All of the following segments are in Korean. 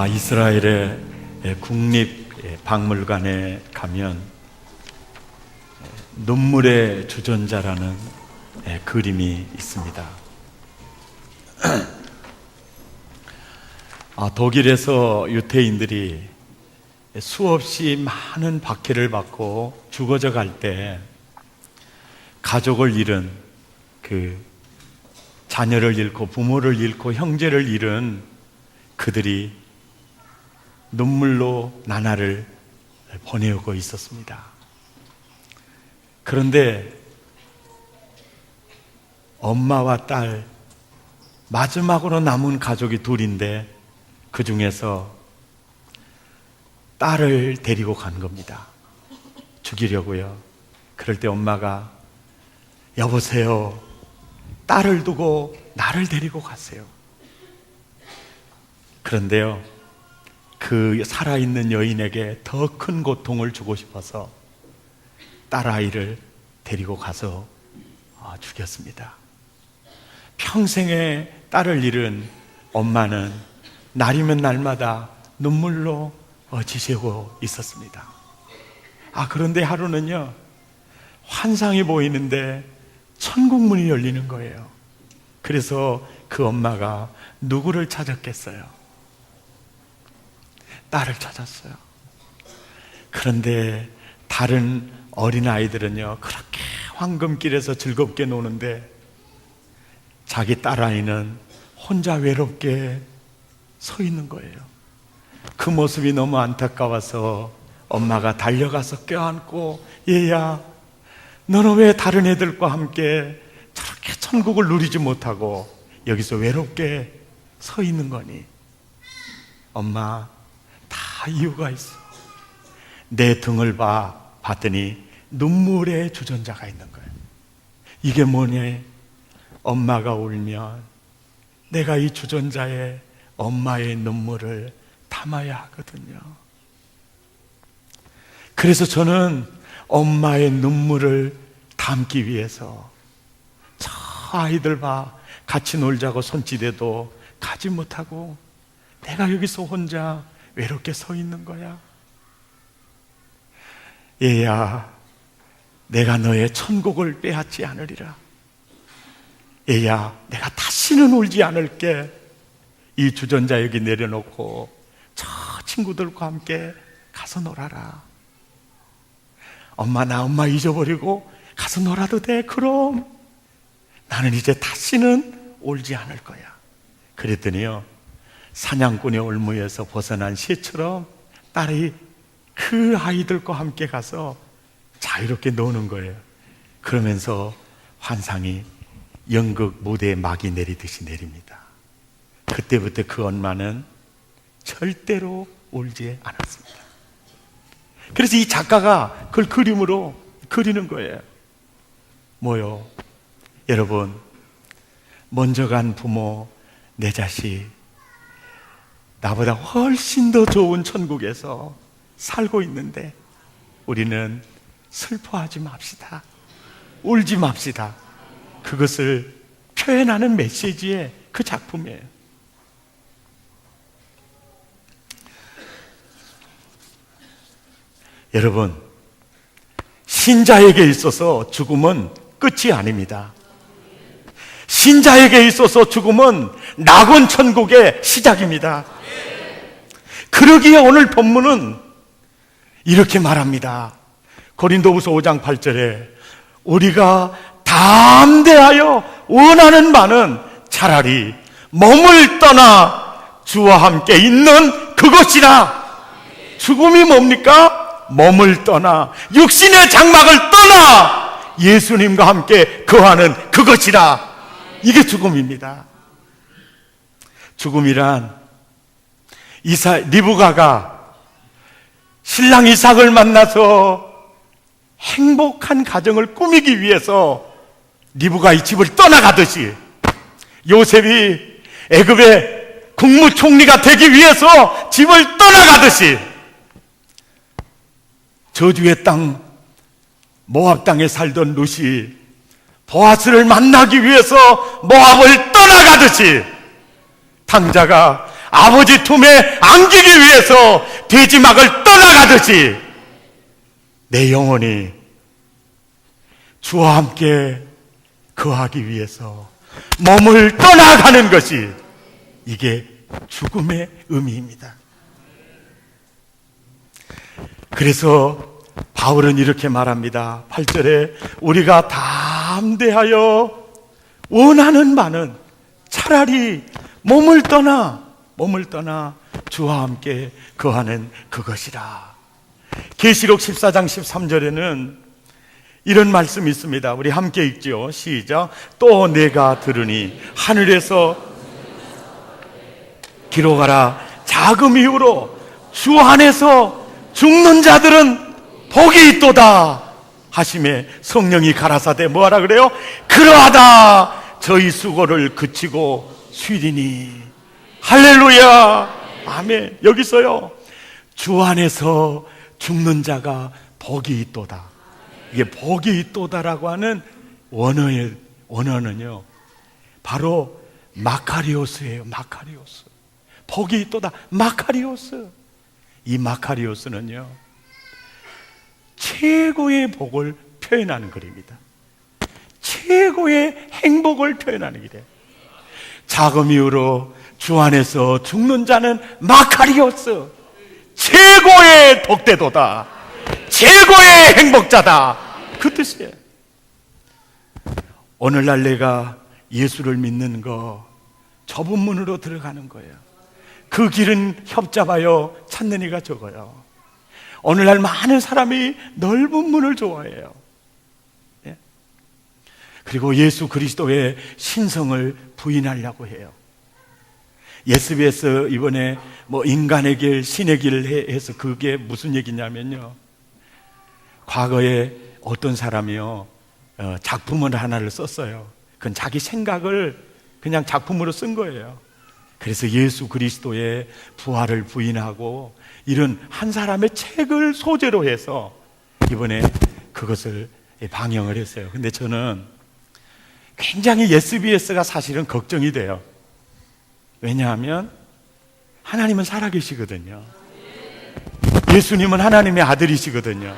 이스라엘의 국립박물관에 가면 눈물의 주전자라는 그림이 있습니다. 독일에서 유태인들이 수없이 많은 박해를 받고 죽어져 갈 때 가족을 잃은, 자녀를 잃고 부모를 잃고 형제를 잃은 그들이 눈물로 나날을 보내오고 있었습니다. 그런데 엄마와 딸, 마지막으로 남은 가족이 둘인데 그 중에서 딸을 데리고 간 겁니다. 죽이려고요. 그럴 때 엄마가 여보세요, 딸을 두고 나를 데리고 가세요. 그런데요, 그 살아있는 여인에게 더 큰 고통을 주고 싶어서 딸아이를 데리고 가서 죽였습니다. 평생에 딸을 잃은 엄마는 날이면 날마다 눈물로 지새고 있었습니다. 그런데 하루는요, 환상이 보이는데 천국 문이 열리는 거예요. 그래서 그 엄마가 누구를 찾았겠어요? 딸을 찾았어요. 그런데 다른 어린아이들은요, 그렇게 황금길에서 즐겁게 노는데 자기 딸아이는 혼자 외롭게 서 있는 거예요. 그 모습이 너무 안타까워서 엄마가 달려가서 껴안고, 얘야, 너는 왜 다른 애들과 함께 저렇게 천국을 누리지 못하고 여기서 외롭게 서 있는 거니? 엄마, 다 이유가 있어. 내 등을 봤더니 눈물의 주전자가 있는 거예요. 이게 뭐냐? 엄마가 울면 내가 이 주전자에 엄마의 눈물을 담아야 하거든요. 그래서 저는 엄마의 눈물을 담기 위해서 저 아이들 같이 놀자고 손짓해도 가지 못하고 내가 여기서 혼자 외롭게 서 있는 거야. 얘야, 내가 너의 천국을 빼앗지 않으리라. 얘야, 내가 다시는 울지 않을게. 이 주전자 여기 내려놓고 저 친구들과 함께 가서 놀아라. 엄마, 나 엄마 잊어버리고 가서 놀아도 돼? 그럼 나는 이제 다시는 울지 않을 거야. 그랬더니요, 사냥꾼의 올무에서 벗어난 새처럼 딸이 그 아이들과 함께 가서 자유롭게 노는 거예요. 그러면서 환상이 연극 무대에 막이 내리듯이 내립니다. 그때부터 그 엄마는 절대로 울지 않았습니다. 그래서 이 작가가 그걸 그림으로 그리는 거예요. 뭐요? 여러분, 먼저 간 부모, 내 자식, 나보다 훨씬 더 좋은 천국에서 살고 있는데 우리는 슬퍼하지 맙시다. 울지 맙시다. 그것을 표현하는 메시지의 그 작품이에요. 여러분, 신자에게 있어서 죽음은 끝이 아닙니다. 신자에게 있어서 죽음은 낙원 천국의 시작입니다. 그러기에 오늘 본문은 이렇게 말합니다. 고린도후서 5장 8절에 우리가 담대하여 원하는 바는 차라리 몸을 떠나 주와 함께 있는 그것이라. 죽음이 뭡니까? 몸을 떠나, 육신의 장막을 떠나 예수님과 함께 거하는 그것이라. 이게 죽음입니다. 죽음이란 리브가가 신랑 이삭을 만나서 행복한 가정을 꾸미기 위해서 리브가 이 집을 떠나가듯이, 요셉이 애굽의 국무총리가 되기 위해서 집을 떠나가듯이, 저주의 땅 모압 땅에 살던 룻이 보아스를 만나기 위해서 모압을 떠나가듯이 당자가 아버지 품에 안기기 위해서 돼지막을 떠나가듯이 내 영혼이 주와 함께 거하기 위해서 몸을 떠나가는 것이, 이게 죽음의 의미입니다. 그래서 바울은 이렇게 말합니다. 8절에 우리가 담대하여 원하는 바는 차라리 몸을 떠나 주와 함께 거하는 그것이라. 계시록 14장 13절에는 이런 말씀이 있습니다. 우리 함께 읽지요. 시작. 또 내가 들으니 하늘에서 기록하라. 자금 이후로 주 안에서 죽는 자들은 복이 있도다 하심에 성령이 가라사대 뭐하라 그래요? 그러하다 저희 수고를 그치고 쉬리니. 할렐루야, 아멘. 여기서요, 주 안에서 죽는 자가 복이 있도다. 이게 복이 있도다라고 하는 원어는요 바로 마카리오스예요. 마카리오스. 복이 있도다, 마카리오스. 이 마카리오스는요 최고의 복을 표현하는 글입니다. 최고의 행복을 표현하는 길이에요. 자금 이후로 주 안에서 죽는 자는 마카리오스, 최고의 복되도다, 최고의 행복자다, 그 뜻이에요. 오늘날 내가 예수를 믿는 거 좁은 문으로 들어가는 거예요. 그 길은 협잡하여 찾는 이가 적어요. 오늘날 많은 사람이 넓은 문을 좋아해요. 그리고 예수 그리스도의 신성을 부인하려고 해요. SBS 이번에 인간의 길, 신의 길을 해서 그게 무슨 얘기냐면요, 과거에 어떤 사람이요 작품을 하나를 썼어요. 그건 자기 생각을 그냥 작품으로 쓴 거예요. 그래서 예수 그리스도의 부활을 부인하고 이런 한 사람의 책을 소재로 해서 이번에 그것을 방영을 했어요. 근데 저는 굉장히 SBS가 사실은 걱정이 돼요. 왜냐하면 하나님은 살아계시거든요. 예수님은 하나님의 아들이시거든요.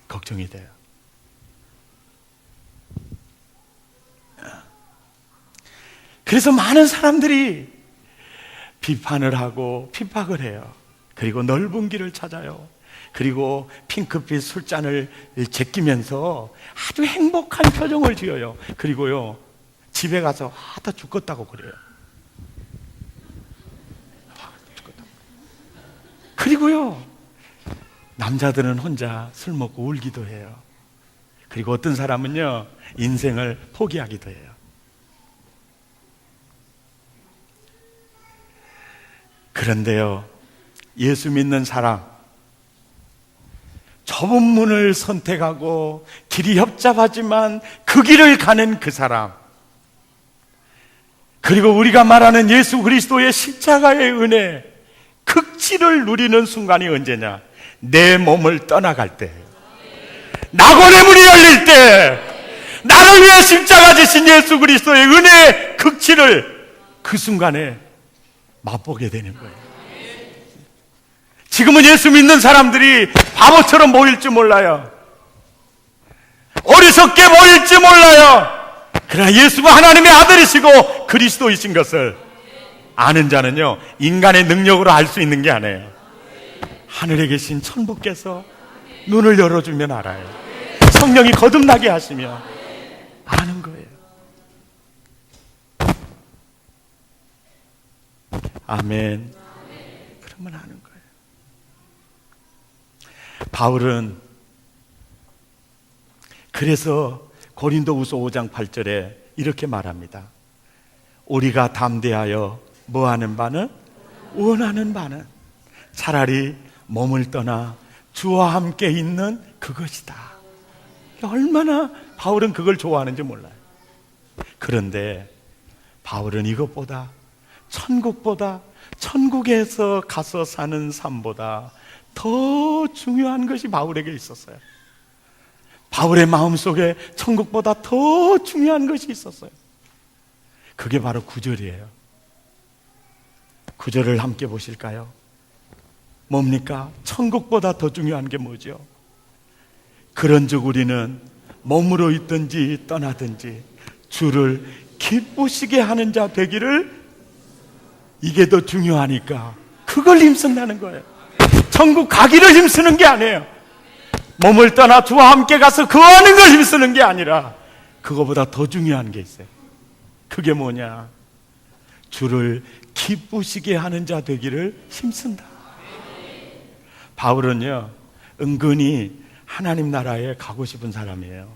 걱정이 돼요. 그래서 많은 사람들이 비판을 하고 핍박을 해요. 그리고 넓은 길을 찾아요. 그리고 핑크빛 술잔을 제끼면서 아주 행복한 표정을 지어요. 그리고요 집에 가서 다 죽겠다고 그래요. 그리고요 남자들은 혼자 술 먹고 울기도 해요. 그리고 어떤 사람은요 인생을 포기하기도 해요. 그런데요 예수 믿는 사람, 좁은 문을 선택하고 길이 협잡하지만 그 길을 가는 그 사람, 그리고 우리가 말하는 예수 그리스도의 십자가의 은혜, 극치를 누리는 순간이 언제냐? 내 몸을 떠나갈 때, 낙원의 문이 열릴 때, 나를 위해 십자가 지신 예수 그리스도의 은혜의 극치를 그 순간에 맛보게 되는 거예요. 지금은 예수 믿는 사람들이 바보처럼 보일지 몰라요. 어리석게 보일지 몰라요. 그러나 예수가 하나님의 아들이시고 그리스도이신 것을 아는 자는요 인간의 능력으로 알 수 있는 게 아니에요. 하늘에 계신 천부께서 눈을 열어주면 알아요. 성령이 거듭나게 하시면 아는 거예요. 아멘. 그러면 아는 거예요. 바울은 그래서 고린도후서 5장 8절에 이렇게 말합니다. 우리가 담대하여 뭐하는 바는? 원하는 바는 차라리 몸을 떠나 주와 함께 있는 그것이다. 얼마나 바울은 그걸 좋아하는지 몰라요. 그런데 바울은 이것보다, 천국보다, 천국에서 가서 사는 삶보다 더 중요한 것이 바울에게 있었어요. 바울의 마음속에 천국보다 더 중요한 것이 있었어요. 그게 바로 9절이에요. 구절을 함께 보실까요? 뭡니까? 천국보다 더 중요한 게 뭐죠? 그런즉 우리는 몸으로 있든지 떠나든지 주를 기쁘시게 하는 자 되기를, 이게 더 중요하니까 그걸 힘쓴다는 거예요. 천국 가기를 힘쓰는 게 아니에요. 몸을 떠나 주와 함께 가서 거하는 걸 힘쓰는 게 아니라 그거보다 더 중요한 게 있어요. 그게 뭐냐? 주를 기쁘시게 하는 자 되기를 힘쓴다. 바울은요, 은근히 하나님 나라에 가고 싶은 사람이에요.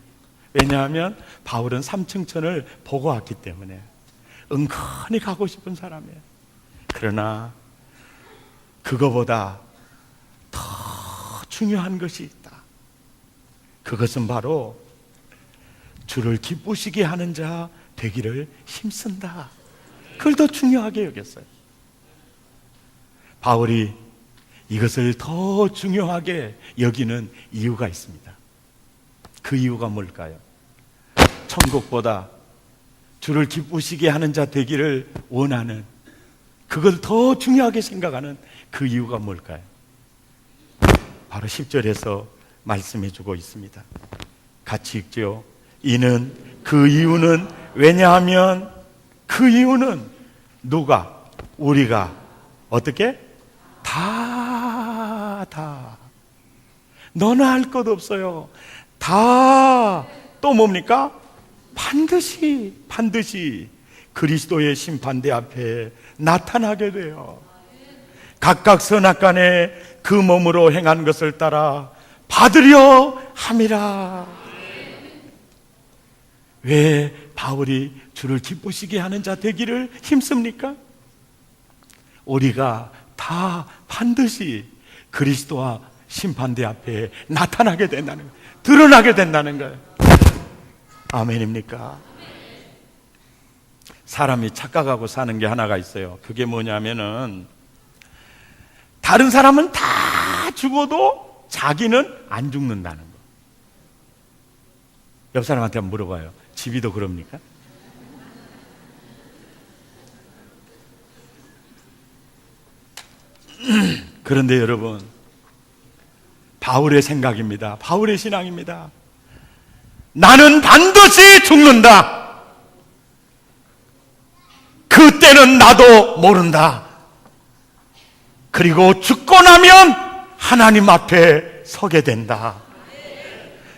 왜냐하면 바울은 삼층천을 보고 왔기 때문에 은근히 가고 싶은 사람이에요. 그러나 그거보다 더 중요한 것이 있다. 그것은 바로 주를 기쁘시게 하는 자 되기를 힘쓴다. 그걸 더 중요하게 여겼어요. 바울이 이것을 더 중요하게 여기는 이유가 있습니다. 그 이유가 뭘까요? 천국보다 주를 기쁘시게 하는 자 되기를 원하는, 그걸 더 중요하게 생각하는 그 이유가 뭘까요? 바로 10절에서 말씀해 주고 있습니다. 같이 읽죠. 그 이유는 왜냐하면, 그 이유는 누가? 우리가 어떻게? 다 너나 할 것 없어요. 다 또 뭡니까? 반드시 그리스도의 심판대 앞에 나타나게 돼요. 각각 선악간에 그 몸으로 행한 것을 따라 받으려 함이라. 왜 바울이 주를 기쁘시게 하는 자 되기를 힘씁니까? 우리가 다 반드시 그리스도와 심판대 앞에 나타나게 된다는 거예요. 드러나게 된다는 거예요. 아멘입니까? 사람이 착각하고 사는 게 하나가 있어요. 그게 뭐냐면은 다른 사람은 다 죽어도 자기는 안 죽는다는 거. 옆 사람한테 한번 물어봐요. 집이도 그럽니까? 그런데 여러분, 바울의 생각입니다. 바울의 신앙입니다. 나는 반드시 죽는다. 그때는 나도 모른다. 그리고 죽고 나면 하나님 앞에 서게 된다.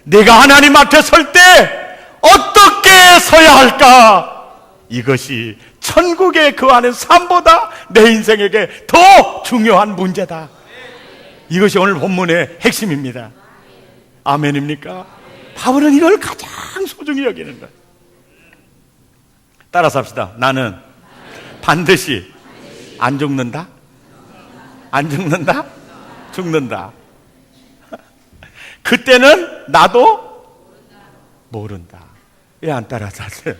내가 하나님 앞에 설 때 어떻게 서야 할까? 이것이 천국에 거하는 삶보다 내 인생에게 더 중요한 문제다. 이것이 오늘 본문의 핵심입니다. 아멘입니까? 바울은 이걸 가장 소중히 여기는 거예요. 따라서 합시다. 나는 반드시 안 죽는다? 안 죽는다? 죽는다. 그때는 나도 모른다. 왜 안 따라서 하세요?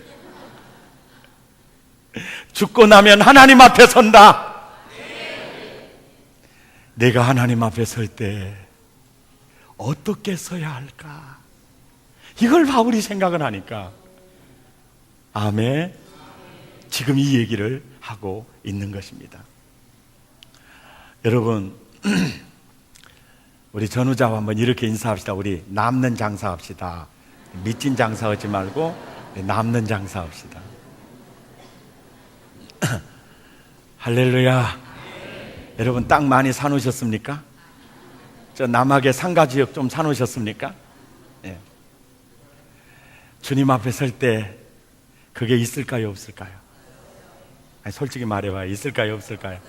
죽고 나면 하나님 앞에 선다. 내가 하나님 앞에 설 때 어떻게 서야 할까? 이걸 바울이 생각을 하니까 아멘, 지금 이 얘기를 하고 있는 것입니다. 여러분, 우리 전우자와 한번 이렇게 인사합시다. 우리 남는 장사합시다. 미친 장사하지 말고 남는 장사합시다. 할렐루야. 여러분, 땅 많이 사놓으셨습니까? 저 남학의 상가지역 좀 사놓으셨습니까? 예. 주님 앞에 설 때 그게 있을까요, 없을까요? 아니, 솔직히 말해봐요. 있을까요, 없을까요?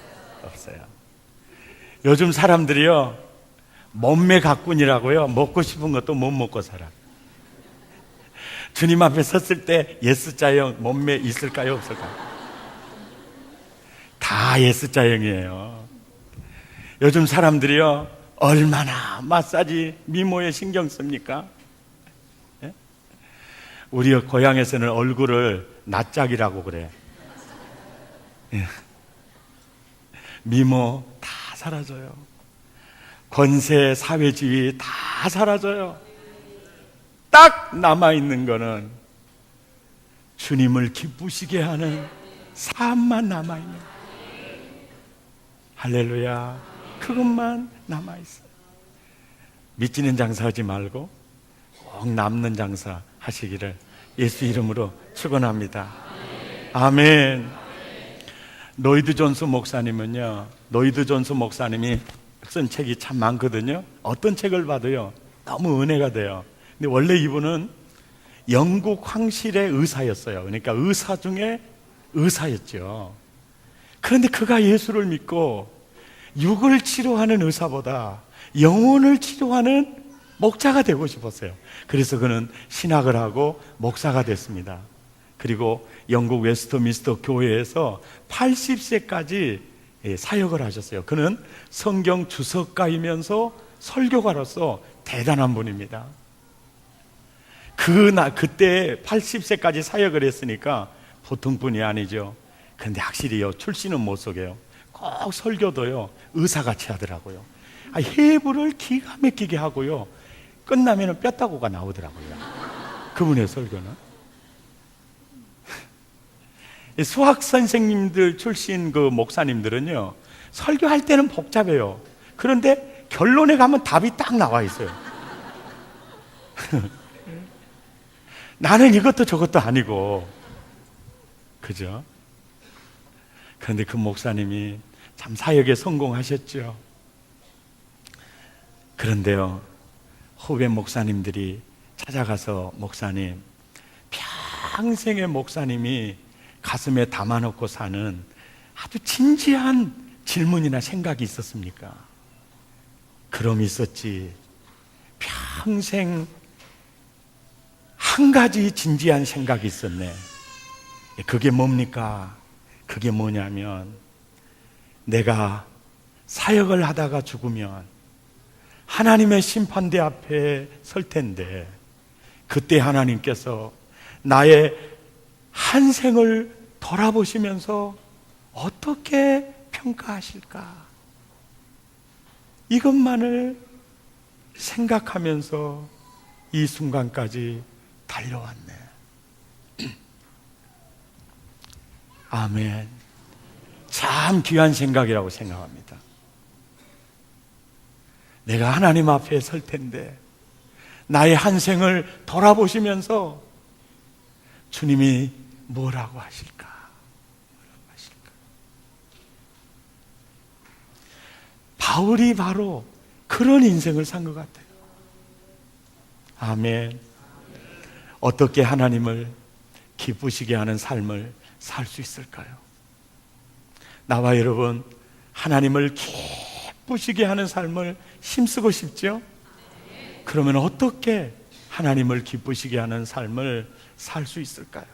없어요. 요즘 사람들이요, 몸매 가꾼이라고요, 먹고 싶은 것도 못 먹고 살아. 주님 앞에 섰을 때 S자형 몸매 있을까요, 없을까요? 다 S자형이에요. 요즘 사람들이요, 얼마나 마사지, 미모에 신경 씁니까? 예? 우리 고향에서는 얼굴을 낯짝이라고 그래. 예. 미모 다 사라져요. 권세, 사회주의 다 사라져요. 딱 남아있는 거는 주님을 기쁘시게 하는 삶만 남아있는 거예요. 할렐루야. 그것만 남아있어요. 미치는 장사하지 말고 꼭 남는 장사 하시기를 예수 이름으로 축원합니다. 아멘. 노이드 존스 목사님은요, 노이드 존스 목사님이 쓴 책이 참 많거든요. 어떤 책을 봐도요 너무 은혜가 돼요. 근데 원래 이분은 영국 황실의 의사였어요. 그러니까 의사 중에 의사였죠. 그런데 그가 예수를 믿고 육을 치료하는 의사보다 영혼을 치료하는 목자가 되고 싶었어요. 그래서 그는 신학을 하고 목사가 됐습니다. 그리고 영국 웨스트민스터 교회에서 80세까지 사역을 하셨어요. 그는 성경 주석가이면서 설교가로서 대단한 분입니다. 그때 80세까지 사역을 했으니까 보통 분이 아니죠. 그런데 확실히요, 출신은 못 속여요. 꼭 설교도요 의사같이 하더라고요. 해부를 기가 막히게 하고요, 끝나면 뼈다구가 나오더라고요, 그분의 설교는. 수학 선생님들 출신 그 목사님들은요 설교할 때는 복잡해요. 그런데 결론에 가면 답이 딱 나와 있어요. 나는 이것도 저것도 아니고, 그죠? 그런데 그 목사님이 참 사역에 성공하셨죠. 그런데요, 후배 목사님들이 찾아가서 목사님, 평생의 목사님이 가슴에 담아놓고 사는 아주 진지한 질문이나 생각이 있었습니까? 그럼 있었지. 평생 한 가지 진지한 생각이 있었네. 그게 뭡니까? 그게 뭐냐면, 내가 사역을 하다가 죽으면 하나님의 심판대 앞에 설 텐데, 그때 하나님께서 나의 한 생을 돌아보시면서 어떻게 평가하실까? 이것만을 생각하면서 이 순간까지 달려왔네. 아멘. 참 귀한 생각이라고 생각합니다. 내가 하나님 앞에 설 텐데 나의 한 생을 돌아보시면서 주님이 뭐라고 하실까? 바울이 바로 그런 인생을 산 것 같아요. 아멘. 어떻게 하나님을 기쁘시게 하는 삶을 살 수 있을까요? 나와 여러분, 하나님을 기쁘시게 하는 삶을 힘쓰고 싶죠? 그러면 어떻게 하나님을 기쁘시게 하는 삶을 살 수 있을까요?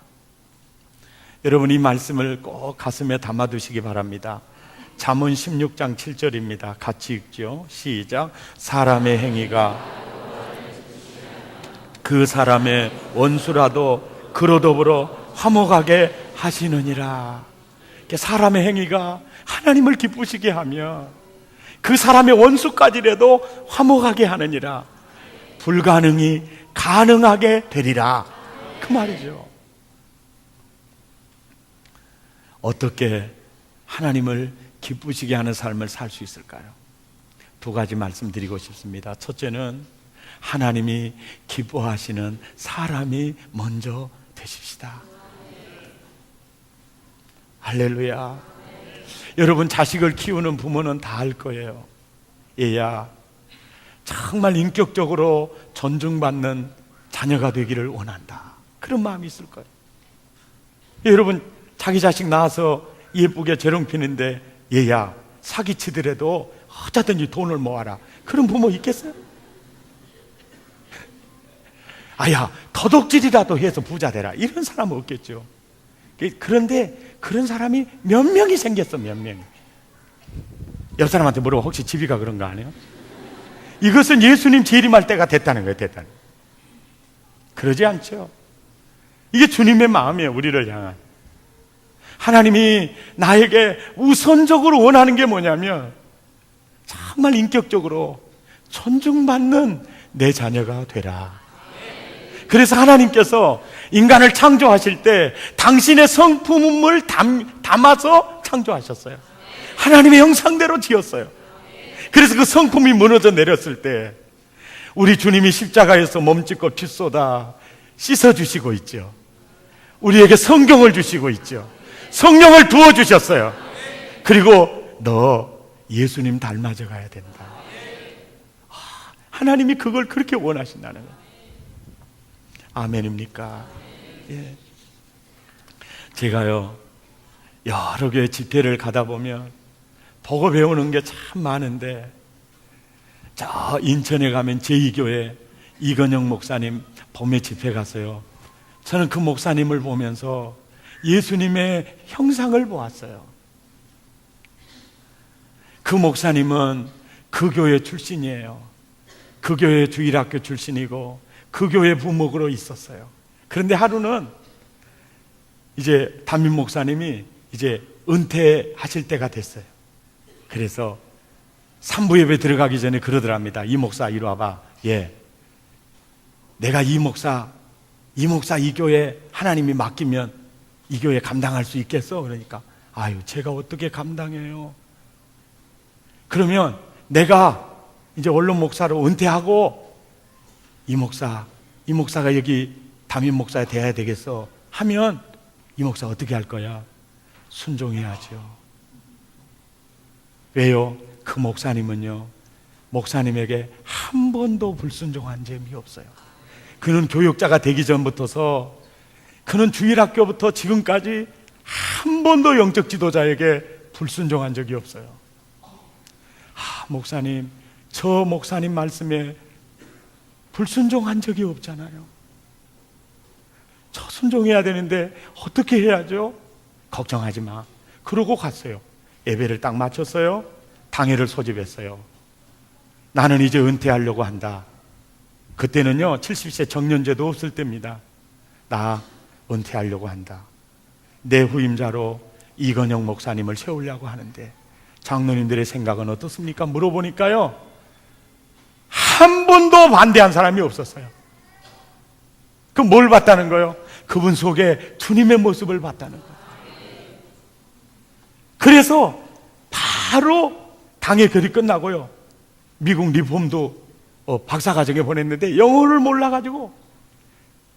여러분, 이 말씀을 꼭 가슴에 담아두시기 바랍니다. 잠언 16장 7절입니다. 같이 읽죠. 시작. 사람의 행위가 그 사람의 원수라도 그로 더불어 화목하게 하시느니라. 사람의 행위가 하나님을 기쁘시게 하며 그 사람의 원수까지라도 화목하게 하느니라. 불가능이 가능하게 되리라, 그 말이죠. 어떻게 하나님을 기쁘시게 하는 삶을 살 수 있을까요? 두 가지 말씀드리고 싶습니다. 첫째는 하나님이 기뻐하시는 사람이 먼저 되십시다. 할렐루야. 여러분, 자식을 키우는 부모는 다 알 거예요. 얘야, 정말 인격적으로 존중받는 자녀가 되기를 원한다, 그런 마음이 있을 거예요. 여러분, 자기 자식 낳아서 예쁘게 재롱피는데 얘야, 사기치더라도 어쩌든지 돈을 모아라, 그런 부모 있겠어요? 아야, 도둑질이라도 해서 부자 되라, 이런 사람은 없겠죠. 그런데 그런 사람이 몇 명이 생겼어, 몇 명이. 옆 사람한테 물어봐, 혹시 집이가 그런 거 아니에요? 이것은 예수님 재림할 때가 됐다는 거예요, 됐다는 거예요. 그러지 않죠. 이게 주님의 마음이에요, 우리를 향한. 하나님이 나에게 우선적으로 원하는 게 뭐냐면 정말 인격적으로 존중받는 내 자녀가 되라. 그래서 하나님께서 인간을 창조하실 때 당신의 성품을 담아서 창조하셨어요. 하나님의 형상대로 지었어요. 그래서 그 성품이 무너져 내렸을 때 우리 주님이 십자가에서 몸짓고 피 쏟아 씻어주시고 있죠. 우리에게 성경을 주시고 있죠. 성령을 부어주셨어요. 그리고 너 예수님 닮아져 가야 된다. 하나님이 그걸 그렇게 원하신다는 거예요. 아멘입니까? 예. 제가요 여러 교회 집회를 가다 보면 보고 배우는 게 참 많은데, 저 인천에 가면 제2교회 이건영 목사님 봄에 집회 갔어요. 저는 그 목사님을 보면서 예수님의 형상을 보았어요. 그 목사님은 그 교회 출신이에요. 그 교회 주일학교 출신이고 그 교회 부목으로 있었어요. 그런데 하루는 이제 담임 목사님이 이제 은퇴하실 때가 됐어요. 그래서 3부 예배 들어가기 전에 그러더랍니다. 이 목사 이리 와봐. 예, 내가 이 목사 이 교회 하나님이 맡기면 이 교회 감당할 수 있겠어? 그러니까 아유, 제가 어떻게 감당해요? 그러면 내가 이제 원로 목사로 은퇴하고 이 목사가 여기 담임 목사가 돼야 되겠어 하면 이 목사 어떻게 할 거야? 순종해야죠. 왜요? 그 목사님은요, 목사님에게 한 번도 불순종한 점이 없어요. 그는 교육자가 되기 전부터서, 그는 주일학교부터 지금까지 한 번도 영적 지도자에게 불순종한 적이 없어요. 목사님, 저 목사님 말씀에 불순종한 적이 없잖아요. 저 순종해야 되는데 어떻게 해야죠? 걱정하지 마. 그러고 갔어요. 예배를 딱 마쳤어요. 당회를 소집했어요. 나는 이제 은퇴하려고 한다. 그때는요 70세 정년제도 없을 때입니다. 나 은퇴하려고 한다. 내 후임자로 이건영 목사님을 세우려고 하는데 장로님들의 생각은 어떻습니까? 물어보니까요 한 번도 반대한 사람이 없었어요. 그럼 뭘 봤다는 거예요? 그분 속에 주님의 모습을 봤다는 거예요. 그래서 바로 당의 결이 끝나고요, 미국 리폼도 박사과정에 보냈는데 영어를 몰라가지고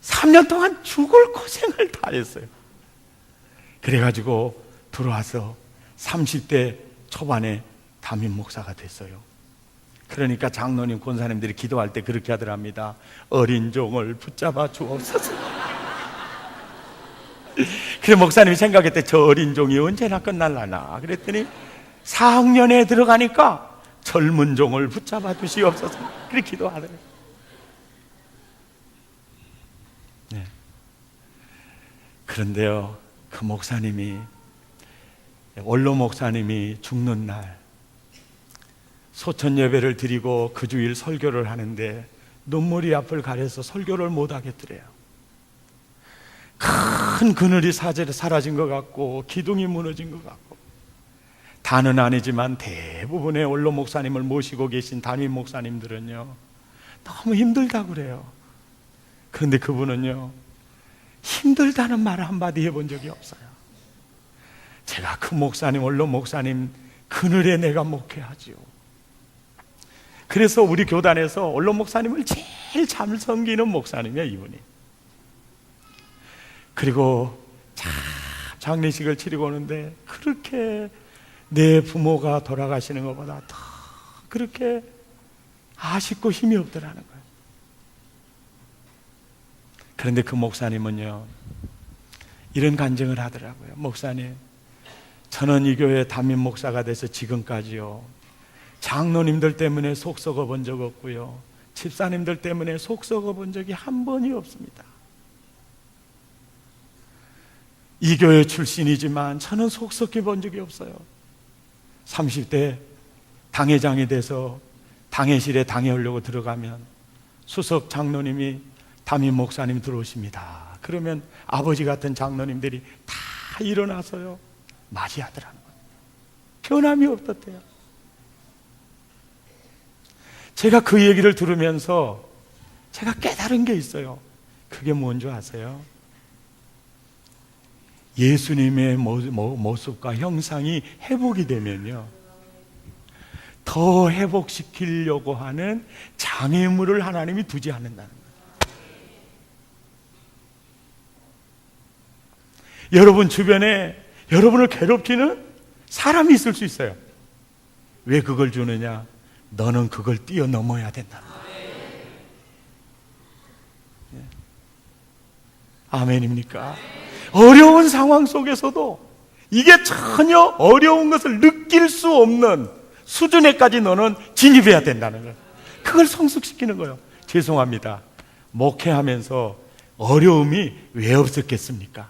3년 동안 죽을 고생을 다 했어요. 그래가지고 들어와서 30대 초반에 담임 목사가 됐어요. 그러니까 장로님, 권사님들이 기도할 때 그렇게 하더랍니다. 어린 종을 붙잡아 주옵소서. 그래 목사님이 생각했대. 저 어린 종이 언제나 끝날라나. 그랬더니 4학년에 들어가니까 젊은 종을 붙잡아 주시옵소서. 그렇게 기도하더래요. 네. 그런데요, 그 목사님이, 원로 목사님이 죽는 날 소천 예배를 드리고 그 주일 설교를 하는데 눈물이 앞을 가려서 설교를 못 하겠더래요. 큰 그늘이 사라진 것 같고 기둥이 무너진 것 같고, 다는 아니지만 대부분의 원로 목사님을 모시고 계신 담임 목사님들은요 너무 힘들다고 그래요. 그런데 그분은요 힘들다는 말 한마디 해본 적이 없어요. 제가 그 목사님, 원로 목사님 그늘에 내가 목회하지요. 그래서 우리 교단에서 원로 목사님을 제일 잘 섬기는 목사님이에요, 이분이. 그리고 장례식을 치르고 오는데 그렇게 내 부모가 돌아가시는 것보다 더 그렇게 아쉽고 힘이 없더라는 거예요. 그런데 그 목사님은요 이런 간증을 하더라고요. 목사님, 저는 이 교회 담임 목사가 돼서 지금까지요 장로님들 때문에 속 썩어 본 적 없고요, 집사님들 때문에 속 썩어 본 적이 한 번이 없습니다. 이 교회 출신이지만 저는 속 썩게 본 적이 없어요. 30대 당회장이 돼서 당회실에 당회하려고 들어가면 수석 장로님이 담임 목사님 들어오십니다. 그러면 아버지 같은 장로님들이 다 일어나서요 맞이하더라는 거예요. 변함이 없었대요. 제가 그 얘기를 들으면서 제가 깨달은 게 있어요. 그게 뭔지 아세요? 예수님의 모습과 형상이 회복이 되면요, 더 회복시키려고 하는 장애물을 하나님이 두지 않는다는 거예요. 여러분 주변에 여러분을 괴롭히는 사람이 있을 수 있어요. 왜 그걸 주느냐? 너는 그걸 뛰어넘어야 된다. 아멘입니까? 어려운 상황 속에서도 이게 전혀 어려운 것을 느낄 수 없는 수준에까지 너는 진입해야 된다는 거예요. 그걸 성숙시키는 거예요. 죄송합니다. 목회하면서 어려움이 왜 없었겠습니까?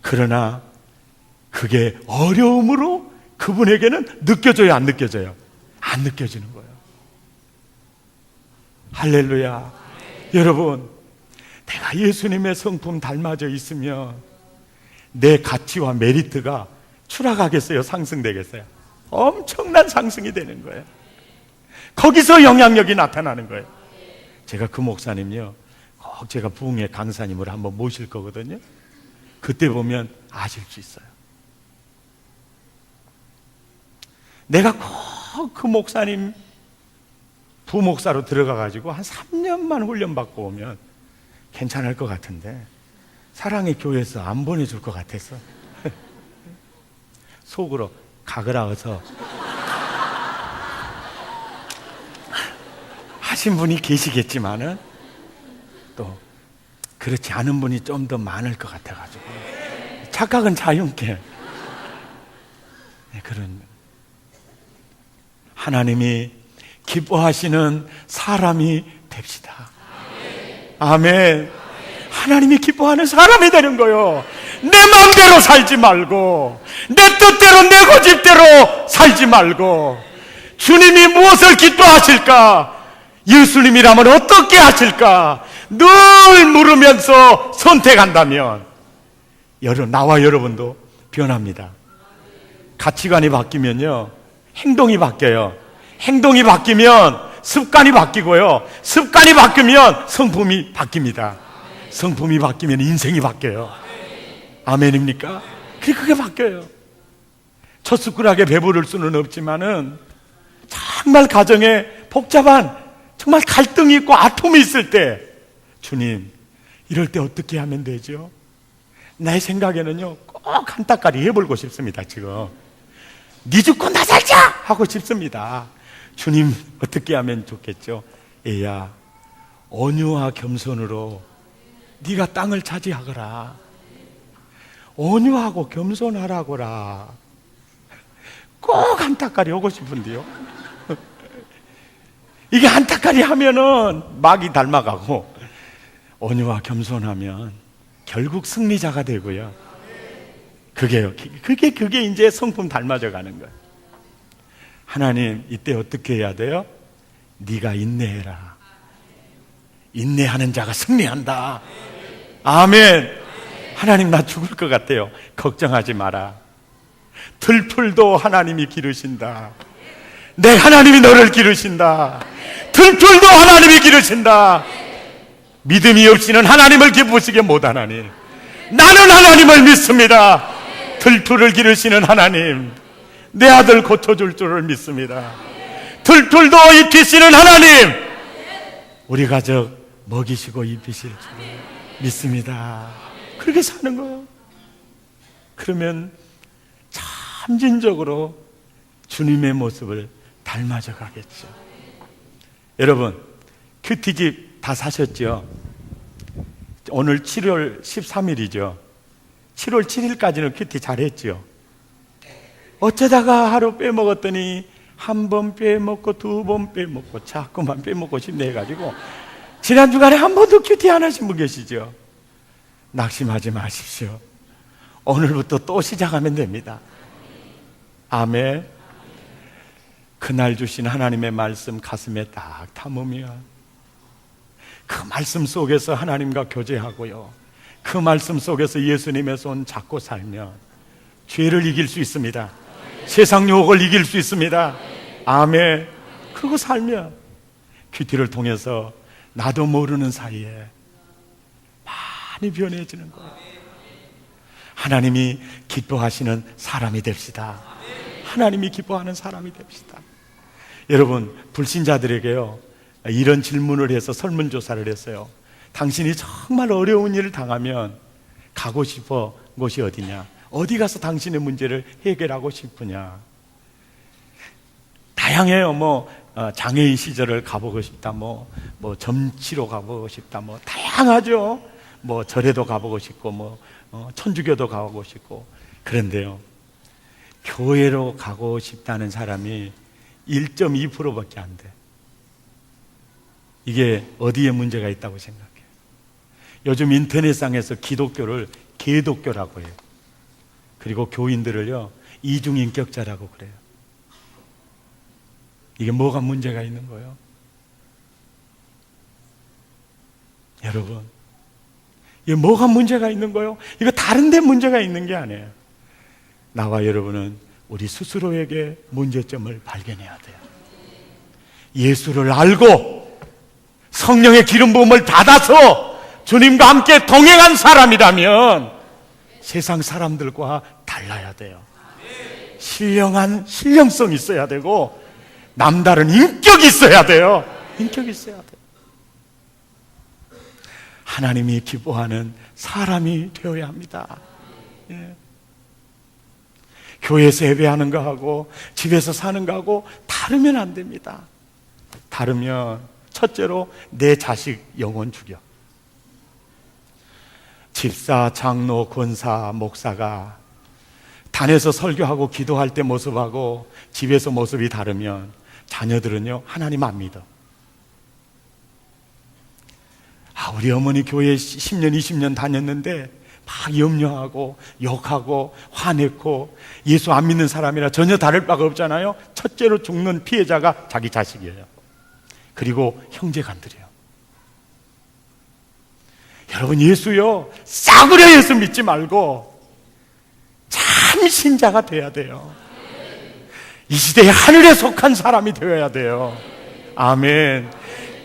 그러나 그게 어려움으로 그분에게는 느껴져요, 안 느껴져요? 안 느껴지는 거예요. 할렐루야. 여러분, 내가 예수님의 성품 닮아져 있으면 내 가치와 메리트가 추락하겠어요? 상승되겠어요? 엄청난 상승이 되는 거예요. 거기서 영향력이 나타나는 거예요. 제가 그 목사님요, 꼭 제가 부흥회 강사님을 한번 모실 거거든요. 그때 보면 아실 수 있어요. 내가 꼭 그 목사님 부목사로 들어가가지고 한 3년만 훈련받고 오면 괜찮을 것 같은데 사랑의 교회에서 안 보내줄 것 같아서 속으로 가그라워서 하신 분이 계시겠지만은 또 그렇지 않은 분이 좀 더 많을 것 같아가지고 착각은 자유롭게 그런 하나님이 기뻐하시는 사람이 됩시다. 아멘. 하나님이 기뻐하는 사람이 되는 거요. 내 마음대로 살지 말고 내 뜻대로 내 고집대로 살지 말고 주님이 무엇을 기뻐하실까? 예수님이라면 어떻게 하실까? 늘 물으면서 선택한다면 나와 여러분도 변합니다. 가치관이 바뀌면요, 행동이 바뀌어요. 행동이 바뀌면 습관이 바뀌고요, 습관이 바뀌면 성품이 바뀝니다. 성품이 바뀌면 인생이 바뀌어요. 아멘입니까? 그게 바뀌어요. 첫 숟가락에 배부를 수는 없지만은 정말 가정에 복잡한 정말 갈등이 있고 아픔이 있을 때 주님, 이럴 때 어떻게 하면 되죠? 내 생각에는요, 꼭 한 따까리 해보고 싶습니다. 지금 네 죽고 나 살자 하고 싶습니다. 주님, 어떻게 하면 좋겠죠? 애야, 온유와 겸손으로 네가 땅을 차지하거라. 온유하고 겸손하라고라. 꼭 한 따까리 하고 싶은데요. 이게 한 따까리 하면은 막이 닮아가고, 온유와 겸손하면 결국 승리자가 되고요. 그게 이제 성품 닮아져 가는 거예요. 하나님, 이때 어떻게 해야 돼요? 네가 인내해라. 인내하는 자가 승리한다. 아멘. 하나님, 나 죽을 것 같아요. 걱정하지 마라. 들풀도 하나님이 기르신다. 내 하나님이 너를 기르신다. 들풀도 하나님이 기르신다. 믿음이 없이는 하나님을 기쁘시게 못하나니 나는 하나님을 믿습니다. 들풀을 기르시는 하나님, 내 아들 고쳐줄 줄을 믿습니다. 들풀도 입히시는 하나님, 우리 가족 먹이시고 입히실 줄을 믿습니다. 그렇게 사는 거예요. 그러면 참진적으로 주님의 모습을 닮아져 가겠죠. 여러분, 큐티집 다 사셨죠? 오늘 7월 13일이죠. 7월 7일까지는 큐티 잘했죠. 어쩌다가 하루 빼먹었더니 한 번 빼먹고 두 번 빼먹고 자꾸만 빼먹고 싶네 해가지고 지난 주간에 한 번도 큐티 안 하신 분 계시죠? 낙심하지 마십시오. 오늘부터 또 시작하면 됩니다. 아멘. 그날 주신 하나님의 말씀 가슴에 딱 담으면 그 말씀 속에서 하나님과 교제하고요, 그 말씀 속에서 예수님의 손 잡고 살면 죄를 이길 수 있습니다. 세상 유혹을 이길 수 있습니다. 아멘. 그러고 살면 큐티를 통해서 나도 모르는 사이에 많이 변해지는 거예요. 하나님이 기뻐하시는 사람이 됩시다. 하나님이 기뻐하는 사람이 됩시다. 여러분, 불신자들에게요, 이런 질문을 해서 설문조사를 했어요. 당신이 정말 어려운 일을 당하면 가고 싶어 곳이 어디냐? 어디 가서 당신의 문제를 해결하고 싶으냐? 다양해요. 장애인 시절을 가보고 싶다, 점치러 가보고 싶다, 다양하죠. 절에도 가보고 싶고, 천주교도 가보고 싶고. 그런데요, 교회로 가고 싶다는 사람이 1.2%밖에 안 돼. 이게 어디에 문제가 있다고 생각해요? 요즘 인터넷상에서 기독교를 개독교라고 해요. 그리고 교인들을요, 이중인격자라고 그래요. 이게 뭐가 문제가 있는 거예요? 여러분, 이게 뭐가 문제가 있는 거예요? 이거 다른 데 문제가 있는 게 아니에요. 나와 여러분은 우리 스스로에게 문제점을 발견해야 돼요. 예수를 알고 성령의 기름 부음을 받아서 주님과 함께 동행한 사람이라면 세상 사람들과 달라야 돼요. 신령한 신령성이 있어야 되고 남다른 인격이 있어야 돼요. 인격이 있어야 돼요. 하나님이 기뻐하는 사람이 되어야 합니다. 예. 교회에서 예배하는 거하고 집에서 사는 거하고 다르면 안 됩니다. 다르면 첫째로 내 자식 영혼 죽여. 집사, 장로, 권사, 목사가 단에서 설교하고 기도할 때 모습하고 집에서 모습이 다르면 자녀들은요, 하나님 안 믿어. 우리 어머니 교회 10년, 20년 다녔는데 막 염려하고 욕하고 화냈고 예수 안 믿는 사람이라 전혀 다를 바가 없잖아요. 첫째로 죽는 피해자가 자기 자식이에요. 그리고 형제간들이에요. 여러분, 예수요, 싸구려 예수 믿지 말고 참 신자가 돼야 돼요. 이 시대에 하늘에 속한 사람이 되어야 돼요. 아멘.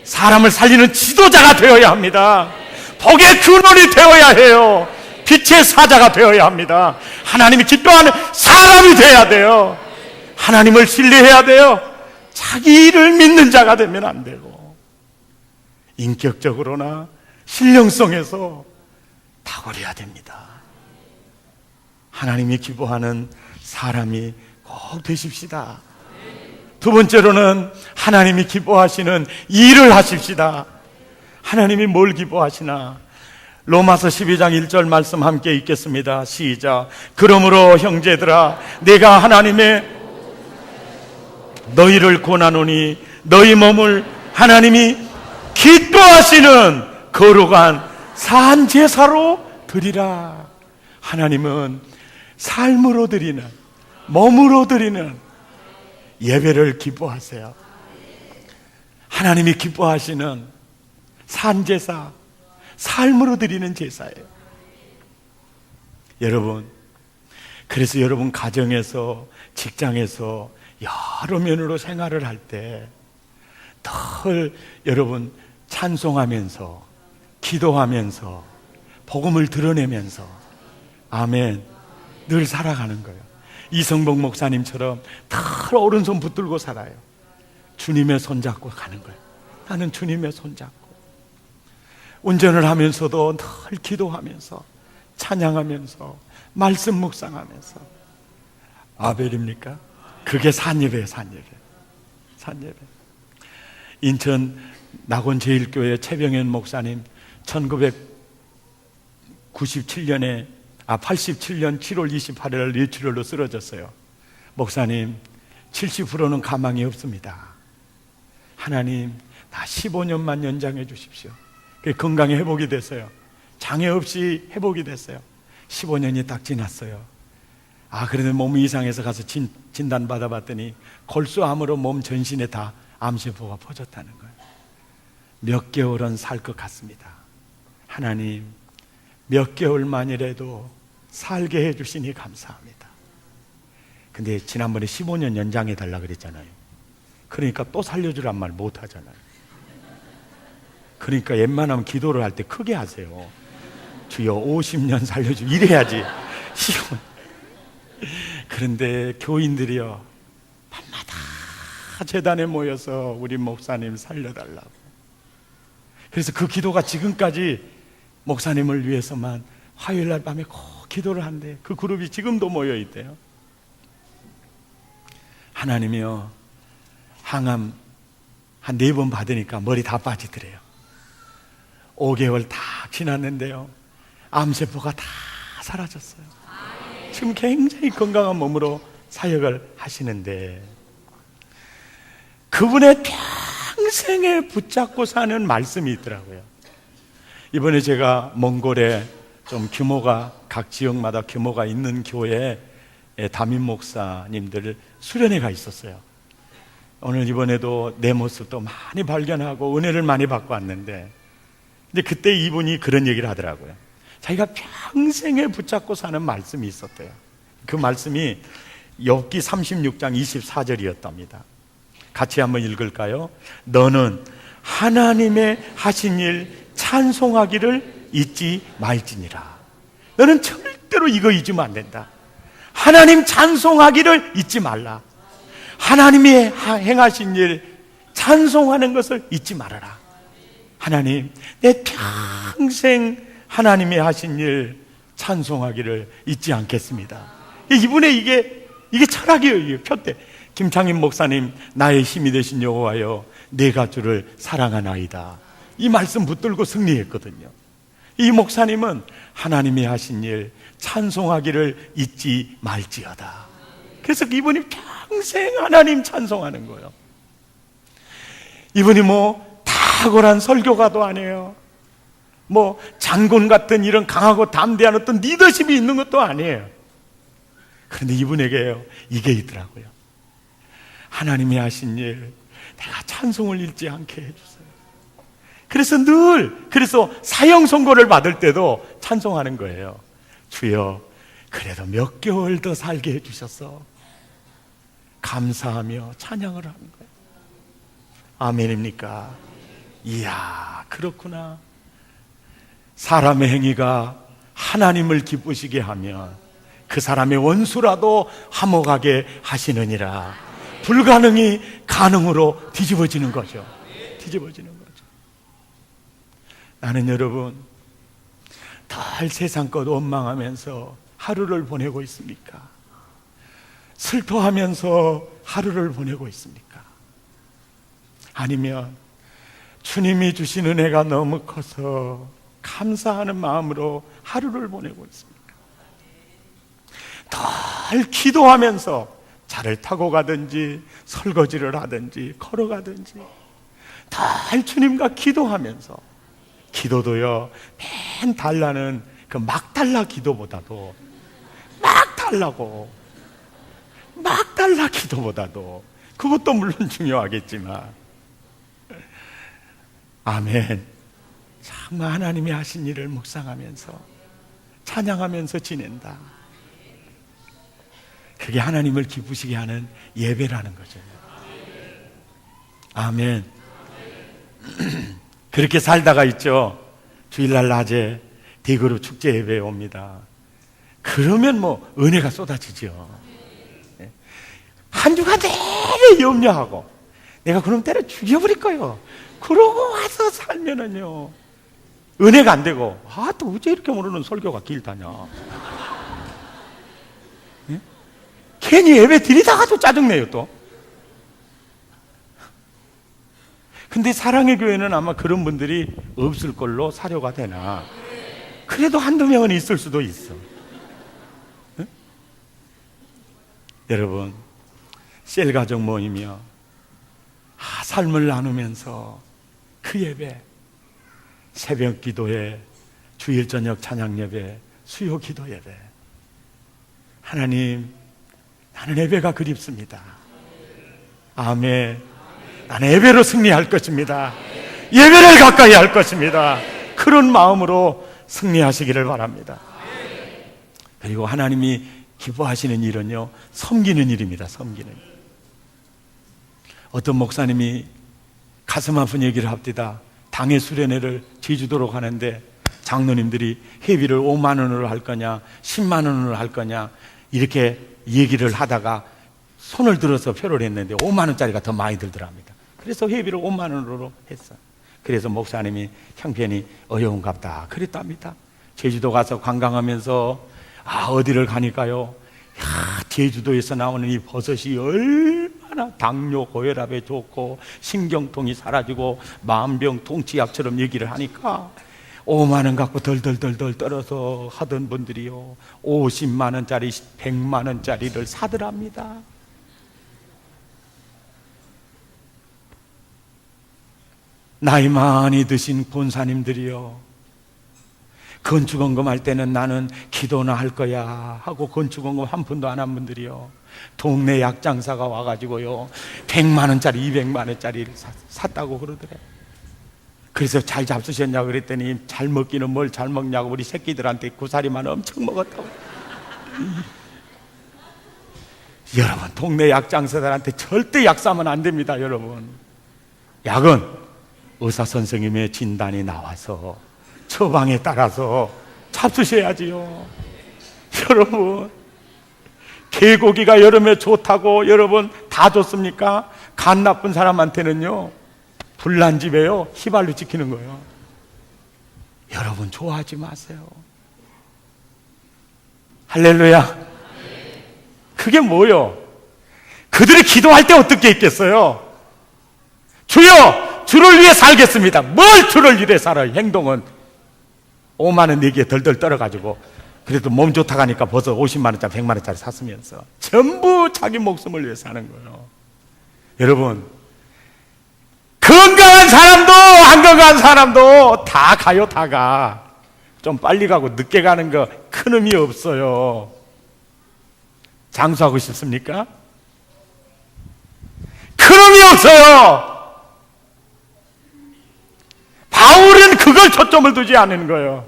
사람을 살리는 지도자가 되어야 합니다. 복의 근원이 되어야 해요. 빛의 사자가 되어야 합니다. 하나님이 기뻐하는 사람이 되어야 돼요. 하나님을 신뢰해야 돼요. 자기를 믿는 자가 되면 안 되고, 인격적으로나 신령성에서 탁월해야 됩니다. 하나님이 기뻐하는 사람이 꼭 되십시다. 두 번째로는 하나님이 기뻐하시는 일을 하십시다. 하나님이 뭘 기뻐하시나? 로마서 12장 1절 말씀 함께 읽겠습니다. 시작. 그러므로 형제들아, 내가 하나님의 너희를 권하노니 너희 몸을 하나님이 기뻐하시는 거룩한 산 제사로 드리라. 하나님은 삶으로 드리는, 몸으로 드리는 예배를 기뻐하세요. 하나님이 기뻐하시는 산 제사, 삶으로 드리는 제사예요. 여러분, 그래서 여러분 가정에서, 직장에서 여러 면으로 생활을 할 때 늘 여러분 찬송하면서, 기도하면서, 복음을 드러내면서, 아멘, 늘 살아가는 거예요. 이성복 목사님처럼 늘 오른손 붙들고 살아요. 주님의 손잡고 가는 거예요. 나는 주님의 손잡고. 운전을 하면서도 늘 기도하면서, 찬양하면서, 말씀 묵상하면서. 아벨입니까? 그게 산예배예요. 산예배. 인천 낙원제일교회 최병현 목사님 1997년에 87년 7월 28일 뇌출혈로 쓰러졌어요. 목사님, 70%는 가망이 없습니다. 하나님, 나 15년만 연장해 주십시오. 건강에 회복이 됐어요. 장애 없이 회복이 됐어요. 15년이 딱 지났어요. 그런데 몸이 이상해서 가서 진단 받아봤더니 골수암으로 몸 전신에 다 암세포가 퍼졌다는 거예요. 몇 개월은 살 것 같습니다. 하나님, 몇 개월만이라도 살게 해주시니 감사합니다. 근데 지난번에 15년 연장해 달라 그랬잖아요. 그러니까 또 살려주란 말 못 하잖아요. 그러니까 웬만하면 기도를 할 때 크게 하세요. 주여 50년 살려주 이래야지. 그런데 교인들이요 밤마다 제단에 모여서 우리 목사님 살려달라고. 그래서 그 기도가 지금까지 목사님을 위해서만 화요일날 밤에 꼭 기도를 한대. 그 그룹이 지금도 모여 있대요. 하나님이요 항암 한 4번 받으니까 머리 다 빠지더래요. 5개월 다 지났는데요 암세포가 다 사라졌어요. 지금 굉장히 건강한 몸으로 사역을 하시는데, 그분의 평생에 붙잡고 사는 말씀이 있더라고요. 이번에 제가 몽골에 좀 규모가, 각 지역마다 규모가 있는 교회에 담임 목사님들 수련회가 있었어요. 오늘 이번에도 내 모습도 많이 발견하고 은혜를 많이 받고 왔는데, 근데 그때 이분이 그런 얘기를 하더라고요. 자기가 평생에 붙잡고 사는 말씀이 있었대요. 그 말씀이 욥기 36장 24절이었답니다. 같이 한번 읽을까요? 너는 하나님의 하신 일 찬송하기를 잊지 말지니라. 너는 절대로 이거 잊으면 안 된다. 하나님 찬송하기를 잊지 말라. 하나님이 행하신 일 찬송하는 것을 잊지 말아라. 하나님, 내 평생 하나님이 하신 일 찬송하기를 잊지 않겠습니다. 이분의 이게 철학이에요. 이게 표대. 김창인 목사님, 나의 힘이 되신 여호와여 내가 주를 사랑하나이다, 이 말씀 붙들고 승리했거든요. 이 목사님은 하나님이 하신 일 찬송하기를 잊지 말지어다. 그래서 이분이 평생 하나님 찬송하는 거예요. 이분이 뭐 탁월한 설교가도 아니에요. 뭐 장군 같은 이런 강하고 담대한 어떤 리더십이 있는 것도 아니에요. 그런데 이분에게요 이게 있더라고요. 하나님이 하신 일 내가 찬송을 잃지 않게 해주세요. 그래서 사형 선고를 받을 때도 찬송하는 거예요. 주여 그래도 몇 개월 더 살게 해주셔서 감사하며 찬양을 하는 거예요. 아멘입니까? 이야, 그렇구나. 사람의 행위가 하나님을 기쁘시게 하면 그 사람의 원수라도 화목하게 하시느니라. 불가능이 가능으로 뒤집어지는 거죠. 뒤집어지는 거죠. 나는 여러분 덜 세상 것 원망하면서 하루를 보내고 있습니까? 슬퍼하면서 하루를 보내고 있습니까? 아니면 주님이 주신 은혜가 너무 커서 감사하는 마음으로 하루를 보내고 있습니까? 덜 기도하면서 차를 타고 가든지 설거지를 하든지 걸어가든지 덜 주님과 기도하면서, 기도도요 맨 달라는 그 막 달라 기도보다도 막 달라 기도보다도, 그것도 물론 중요하겠지만, 아멘, 정말 하나님이 하신 일을 묵상하면서 찬양하면서 지낸다. 그게 하나님을 기쁘시게 하는 예배라는 거죠. 아멘. 그렇게 살다가 있죠, 주일날 낮에 대그룹 축제 예배에 옵니다. 그러면 뭐 은혜가 쏟아지죠. 한 주간 내내 염려하고 내가 그럼 때려 죽여버릴 거예요. 그러고 와서 살면은요 은혜가 안 되고, 또 어째 이렇게 모르는 설교가 길다냐, 괜히 예배 드리다가도 짜증내요 또. 근데 사랑의 교회는 아마 그런 분들이 없을 걸로 사료가 되나. 그래도 한두 명은 있을 수도 있어. 응? 여러분, 셀 가족 모이며 삶을 나누면서 그 예배, 새벽 기도회, 주일 저녁 찬양 예배, 수요 기도 예배, 하나님 나는 예배가 그립습니다. 아멘. 나는 예배로 승리할 것입니다. 예배를 가까이 할 것입니다. 그런 마음으로 승리하시기를 바랍니다. 그리고 하나님이 기뻐하시는 일은요 섬기는 일입니다. 섬기는 일. 어떤 목사님이 가슴 아픈 얘기를 합디다. 당의 수련회를 제주도로 가는데 장로님들이 회비를 5만 원으로 할 거냐 10만 원으로 할 거냐 이렇게 얘기를 하다가 손을 들어서 표를 했는데 5만 원짜리가 더 많이 들더랍니다. 그래서 회비를 5만 원으로 했어. 그래서 목사님이 형편이 어려운갑다 그랬답니다. 제주도 가서 관광하면서 어디를 가니까요, 제주도에서 나오는 이 버섯이 얼마나 당뇨 고혈압에 좋고 신경통이 사라지고 만병 통치약처럼 얘기를 하니까 5만 원 갖고 덜덜덜덜 떨어서 하던 분들이요 50만 원짜리 100만 원짜리를 사더랍니다. 나이 많이 드신 권사님들이요, 건축원금 할 때는 나는 기도나 할 거야 하고 건축원금 한 푼도 안 한 분들이요, 동네 약장사가 와가지고요 100만 원짜리 200만 원짜리를 샀다고 그러더래. 그래서 잘 잡수셨냐고 그랬더니 잘 먹기는 뭘 잘 먹냐고 우리 새끼들한테 구사리만 엄청 먹었다고. 여러분, 동네 약장사들한테 절대 약 사면 안 됩니다. 여러분, 약은 의사 선생님의 진단이 나와서 처방에 따라서 잡수셔야지요. 여러분, 개고기가 여름에 좋다고 여러분 다 좋습니까? 간 나쁜 사람한테는요 불난 집에요 휘발유 지키는 거예요. 여러분, 좋아하지 마세요. 할렐루야. 그게 뭐요? 그들이 기도할 때 어떻게 있겠어요? 주여, 주를 위해 살겠습니다. 뭘 주를 위해 살아요? 행동은 5만 원 내기에 덜덜 떨어가지고 그래도 몸 좋다고 하니까 벌써 50만 원짜리 100만 원짜리 샀으면서 전부 자기 목숨을 위해 사는 거예요. 여러분, 건강한 사람도 안 건강한 사람도 다 가요. 다 가. 좀 빨리 가고 늦게 가는 거 큰 의미 없어요. 장수하고 싶습니까? 큰 의미 없어요. 바울은 그걸 초점을 두지 않는 거예요.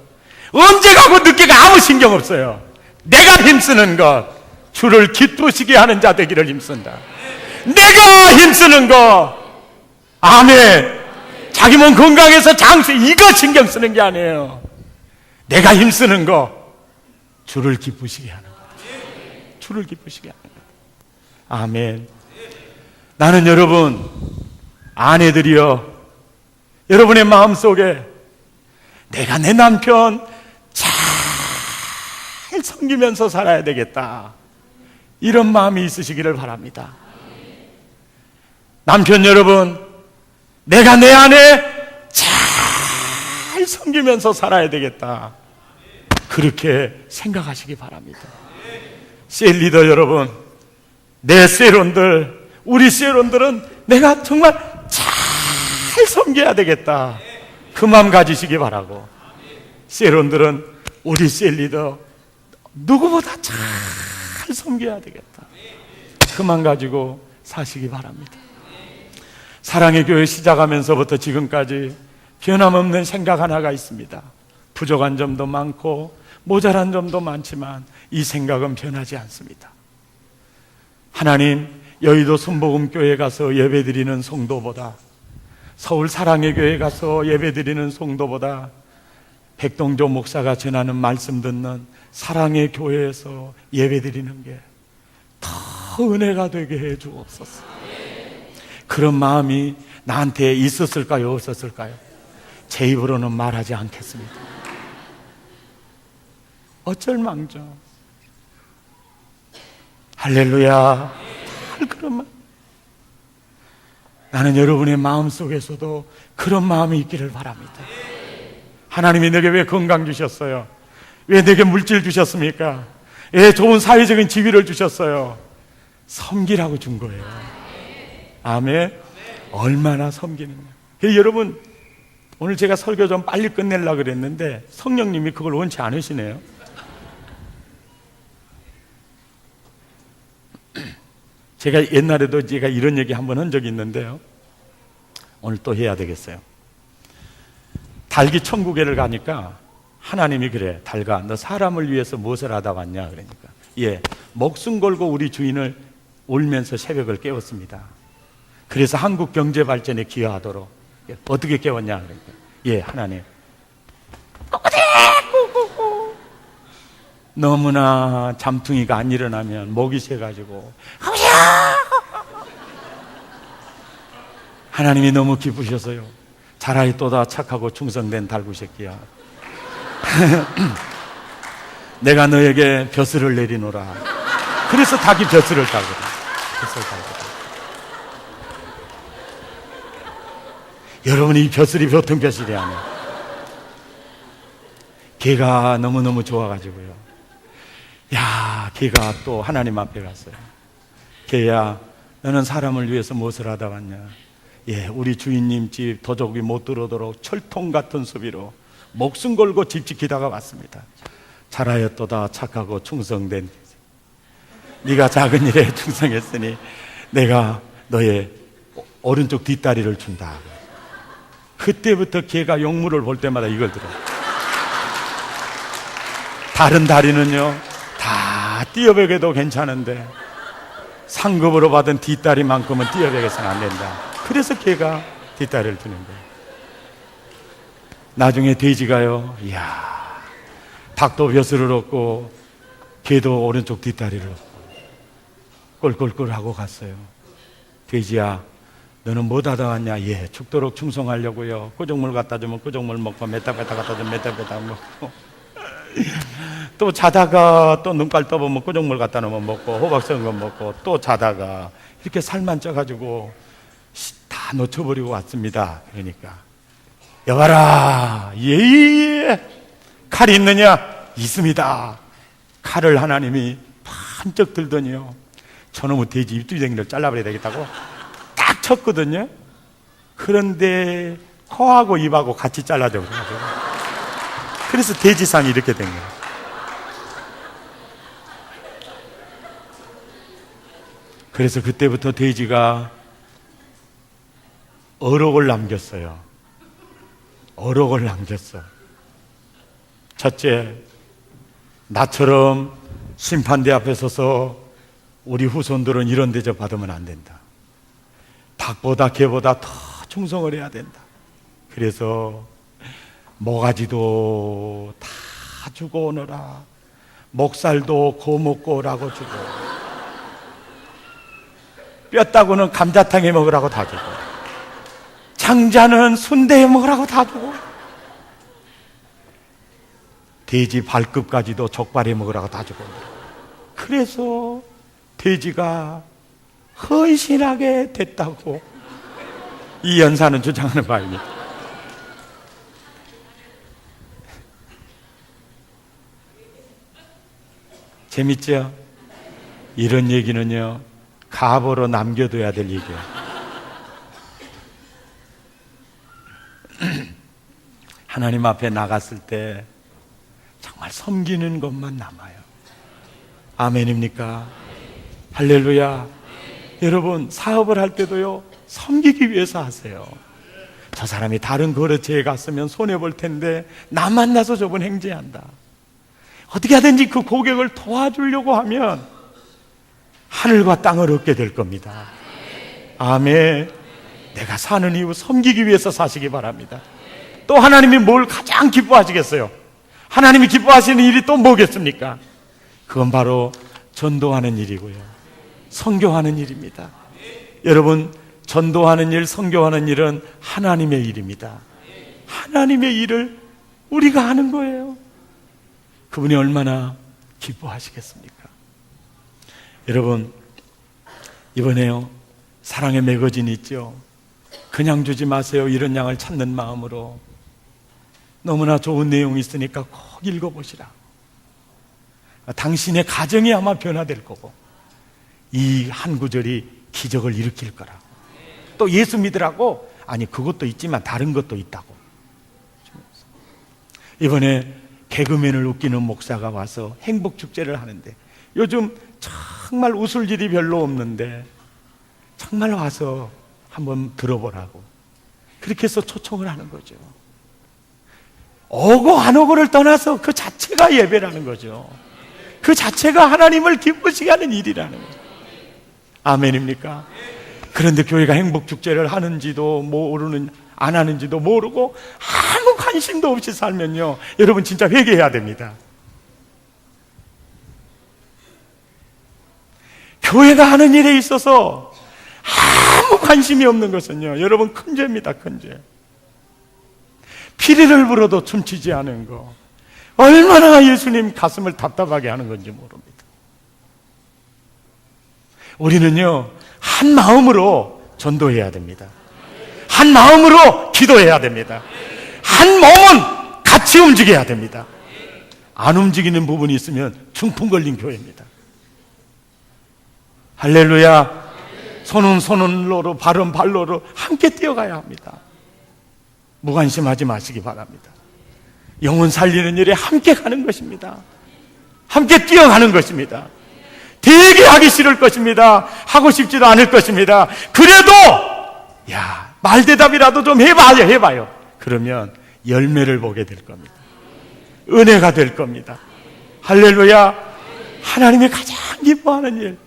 언제 가고 늦게 가 아무 신경 없어요. 내가 힘쓰는 것, 주를 기쁘시게 하는 자 되기를 힘쓴다. 내가 힘쓰는 것, 아멘. 자기 몸 건강해서 장수, 이거 신경 쓰는 게 아니에요. 내가 힘쓰는 것, 주를 기쁘시게 하는 것, 주를 기쁘시게 하는 것. 아멘. 나는 여러분 아내들이여, 여러분의 마음속에 내가 내 남편 잘 섬기면서 살아야 되겠다, 이런 마음이 있으시기를 바랍니다. 남편 여러분, 내가 내 아내 잘 섬기면서 살아야 되겠다, 그렇게 생각하시기 바랍니다. 셀리더 여러분, 내 셀원들, 우리 셀원들은 내가 정말 잘 섬겨야 되겠다, 그 마음 가지시기 바라고, 셀원들은 우리 셀리더 누구보다 잘 섬겨야 되겠다, 그 마음 가지고 사시기 바랍니다. 사랑의 교회 시작하면서부터 지금까지 변함없는 생각 하나가 있습니다. 부족한 점도 많고 모자란 점도 많지만 이 생각은 변하지 않습니다. 하나님, 여의도 순복음교회 가서 예배드리는 성도보다, 서울 사랑의 교회 가서 예배드리는 성도보다, 백동조 목사가 전하는 말씀 듣는 사랑의 교회에서 예배드리는 게 더 은혜가 되게 해 주옵소서. 그런 마음이 나한테 있었을까요? 없었을까요? 제 입으로는 말하지 않겠습니다. 어쩔 망정. 할렐루야. 그런 마음. 나는 여러분의 마음 속에서도 그런 마음이 있기를 바랍니다. 하나님이 내게 왜 건강 주셨어요? 왜 내게 물질 주셨습니까? 왜 좋은 사회적인 지위를 주셨어요? 섬기라고 준 거예요. 아멘. 얼마나 섬기느냐. 여러분, 오늘 제가 설교 좀 빨리 끝내려고 그랬는데 성령님이 그걸 원치 않으시네요. 제가 옛날에도 제가 이런 얘기 한번 한 적이 있는데요, 오늘 또 해야 되겠어요. 닭이 천국에를 가니까 하나님이 그래, 닭아, 너 사람을 위해서 무엇을 하다 왔냐? 그러니까, 예, 목숨 걸고 우리 주인을 울면서 새벽을 깨웠습니다. 그래서 한국 경제 발전에 기여하도록. 어떻게 깨웠냐? 그러니까, 예, 하나님, 꼬꼬댁 너무나 잠둥이가 안 일어나면 목이 새가지고 하나님이 너무 기쁘셔서요. 자라있도다 착하고 충성된 달구새끼야. 내가 너에게 벼슬을 내리노라. 그래서 닭이 벼슬을 달거든. 벼슬을 달거든. 여러분이 이 벼슬이 보통 벼슬이 아니에요. 개가 너무너무 좋아가지고요. 야, 개가 또 하나님 앞에 갔어요. 개야, 너는 사람을 위해서 무엇을 하다 왔냐? 예, 우리 주인님 집 도적이 못 들어오도록 철통 같은 수비로 목숨 걸고 집 지키다가 왔습니다. 잘하였도다 착하고 충성된 네가 작은 일에 충성했으니 내가 너의 오른쪽 뒷다리를 준다. 그때부터 개가 용물을 볼 때마다 이걸 들어요. 다른 다리는요 다 띄어벽에도 괜찮은데 상급으로 받은 뒷다리만큼은 띄어벽에서는 안 된다. 그래서 개가 뒷다리를 두는 거예요. 나중에 돼지가요, 이야, 닭도 벼슬을 얻고 개도 오른쪽 뒷다리를 얻고 꼴꼴꼴 하고 갔어요. 돼지야, 너는 뭐 하다 왔냐? 예, 죽도록 충성하려고요. 꾸정물 갖다 주면 꾸정물 먹고 메타베타 갖다 주면 메타베타 먹고 또 자다가 또 눈깔 떠보면 꾸정물 갖다 놓으면 먹고 호박 썰은 거 먹고 또 자다가 이렇게 살만 쪄가지고 다 놓쳐버리고 왔습니다. 그러니까 여봐라, 예, 칼이 있느냐? 있습니다. 칼을 하나님이 반쩍 들더니요, 저놈의 돼지 입두쟁이를 잘라버려야 되겠다고 딱 쳤거든요. 그런데 코하고 입하고 같이 잘라져 버려가지고 그래서 돼지상이 이렇게 된 거예요. 그래서 그때부터 돼지가 어록을 남겼어요. 어록을 남겼어. 첫째, 나처럼 심판대 앞에 서서 우리 후손들은 이런 대접 받으면 안 된다. 닭보다 개보다 더 충성을 해야 된다. 그래서 모가지도 다 주고 오너라. 목살도 고먹고 오라고 주고, 뼈다구는 감자탕에 먹으라고 다 주고, 장자는 순대에 먹으라고 다 주고, 돼지 발끝까지도 족발에 먹으라고 다 주고. 그래서 돼지가 헌신하게 됐다고 이 연사는 주장하는 바입니다. 재밌죠? 이런 얘기는요, 가보로 남겨둬야 될 얘기예요. 하나님 앞에 나갔을 때 정말 섬기는 것만 남아요. 아멘입니까? 할렐루야. 여러분, 사업을 할 때도요, 섬기기 위해서 하세요. 저 사람이 다른 거래처에 갔으면 손해볼 텐데 나 만나서 저분 행제한다. 어떻게 하든지 그 고객을 도와주려고 하면 하늘과 땅을 얻게 될 겁니다. 아멘. 내가 사는 이유 섬기기 위해서 사시기 바랍니다. 또 하나님이 뭘 가장 기뻐하시겠어요? 하나님이 기뻐하시는 일이 또 뭐겠습니까? 그건 바로 전도하는 일이고요, 선교하는 일입니다. 여러분, 전도하는 일, 선교하는 일은 하나님의 일입니다. 하나님의 일을 우리가 하는 거예요. 그분이 얼마나 기뻐하시겠습니까? 여러분, 이번에요, 사랑의 매거진이 있죠. 그냥 주지 마세요. 이런 양을 찾는 마음으로. 너무나 좋은 내용이 있으니까 꼭 읽어보시라. 당신의 가정이 아마 변화될 거고, 이 한 구절이 기적을 일으킬 거라고. 또 예수 믿으라고, 아니 그것도 있지만 다른 것도 있다고. 이번에 개그맨을 웃기는 목사가 와서 행복축제를 하는데, 요즘 정말 웃을 일이 별로 없는데 정말 와서 한번 들어보라고, 그렇게 해서 초청을 하는 거죠. 오고 안 오고를 떠나서 그 자체가 예배라는 거죠. 그 자체가 하나님을 기쁘시게 하는 일이라는 거죠. 아멘입니까? 그런데 교회가 행복축제를 하는지도 모르는, 안 하는지도 모르고 아무 관심도 없이 살면요, 여러분 진짜 회개해야 됩니다. 교회가 하는 일에 있어서 아무 관심이 없는 것은요, 여러분, 큰 죄입니다. 큰 죄. 피리를 불어도 춤추지 않은 거, 얼마나 예수님 가슴을 답답하게 하는 건지 모릅니다. 우리는요, 한 마음으로 전도해야 됩니다. 한 마음으로 기도해야 됩니다. 한 몸은 같이 움직여야 됩니다. 안 움직이는 부분이 있으면 중풍 걸린 교회입니다. 할렐루야. 손은 손으로, 발은 발로로 함께 뛰어가야 합니다. 무관심하지 마시기 바랍니다. 영혼 살리는 일에 함께 가는 것입니다. 함께 뛰어가는 것입니다. 되게 하기 싫을 것입니다. 하고 싶지도 않을 것입니다. 그래도 말대답이라도 좀 해봐요. 그러면 열매를 보게 될 겁니다. 은혜가 될 겁니다. 할렐루야. 하나님이 가장 기뻐하는 일,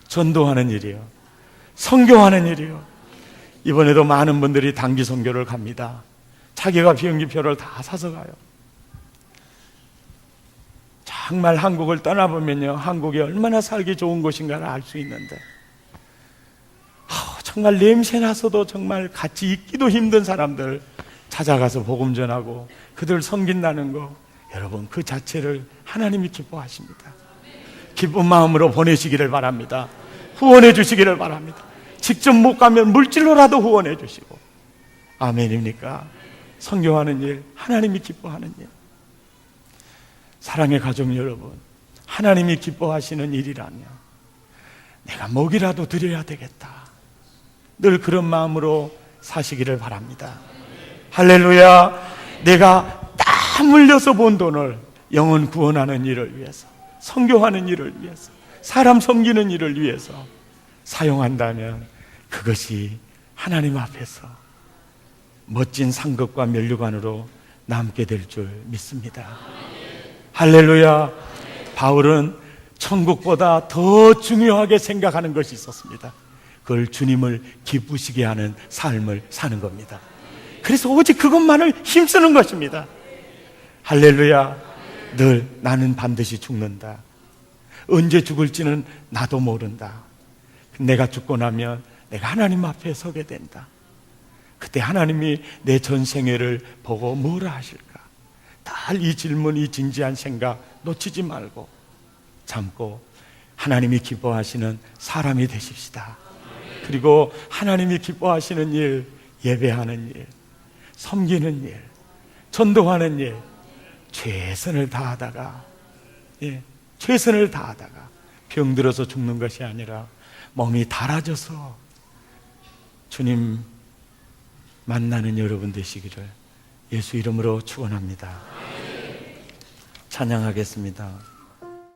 전도하는 일이요, 선교하는 일이요. 이번에도 많은 분들이 단기 선교를 갑니다. 자기가 비행기표를 다 사서 가요. 정말 한국을 떠나보면요, 한국이 얼마나 살기 좋은 곳인가를 알 수 있는데, 정말 냄새나서도 정말 같이 있기도 힘든 사람들 찾아가서 복음 전하고 그들 섬긴다는 거, 여러분, 그 자체를 하나님이 기뻐하십니다. 기쁜 마음으로 보내시기를 바랍니다. 후원해 주시기를 바랍니다. 직접 못 가면 물질로라도 후원해 주시고. 아멘입니까? 선교하는 일, 하나님이 기뻐하는 일. 사랑의 가족 여러분, 하나님이 기뻐하시는 일이라면 내가 먹이라도 드려야 되겠다, 늘 그런 마음으로 사시기를 바랍니다. 할렐루야. 내가 땀 흘려서 번 돈을 영혼 구원하는 일을 위해서, 선교하는 일을 위해서, 사람 섬기는 일을 위해서 사용한다면 그것이 하나님 앞에서 멋진 상급과 면류관으로 남게 될 줄 믿습니다. 할렐루야. 바울은 천국보다 더 중요하게 생각하는 것이 있었습니다. 그걸 주님을 기쁘시게 하는 삶을 사는 겁니다. 그래서 오직 그것만을 힘쓰는 것입니다. 할렐루야. 늘 나는 반드시 죽는다. 언제 죽을지는 나도 모른다. 내가 죽고 나면 내가 하나님 앞에 서게 된다. 그때 하나님이 내 전생애를 보고 뭐라 하실까? 늘 이 질문, 이 진지한 생각 놓치지 말고 참고 하나님이 기뻐하시는 사람이 되십시다. 그리고 하나님이 기뻐하시는 일, 예배하는 일, 섬기는 일, 전도하는 일, 최선을 다하다가 병들어서 죽는 것이 아니라 몸이 닳아져서 주님 만나는 여러분 되시기를 예수 이름으로 축원합니다. 찬양하겠습니다.